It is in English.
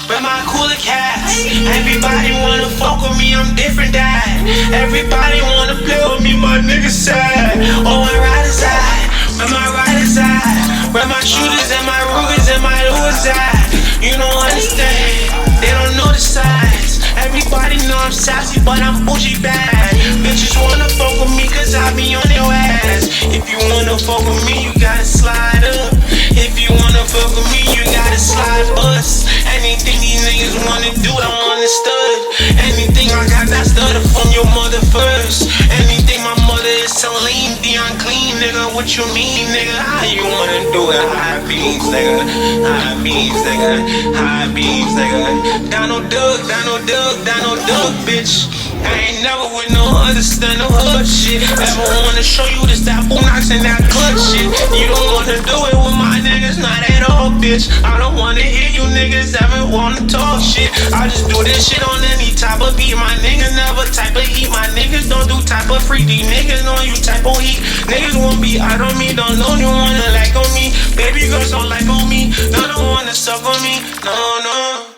where my cooler cats? Everybody wanna fuck with me, I'm different dad. Everybody wanna play with me, my niggas sad. Oh, my rider's at, where my rider's at? Where my shooters and my Rugers and my Lures at? You don't understand, they don't know the size. Everybody know I'm sassy, but I'm bougie bad. Bitches wanna fuck with me cause I be on your ass. If you wanna fuck with me, you gotta slide up. If you wanna fuck with me, you gotta slide bust. Anything these niggas wanna do, I understood. Anything I got, that started from your mother first. Anything my mother is so lean, Dion clean, nigga. What you mean, nigga? How you wanna do it? High beams, nigga. High beams, nigga. High beams, nigga. Donald Duck, bitch. I ain't never with no understand no hood shit. Ever wanna show you this, that boonocks and that clutch shit. You don't wanna do it with my niggas, not at all, bitch. I don't wanna hear you niggas ever wanna talk shit. I just do this shit on any type of beat. My niggas never type of heat. My niggas don't do type of free. These niggas know you type of heat. Niggas won't be out on me, don't know you wanna like on me. Baby girls don't like on me, no, don't wanna suck on me, no.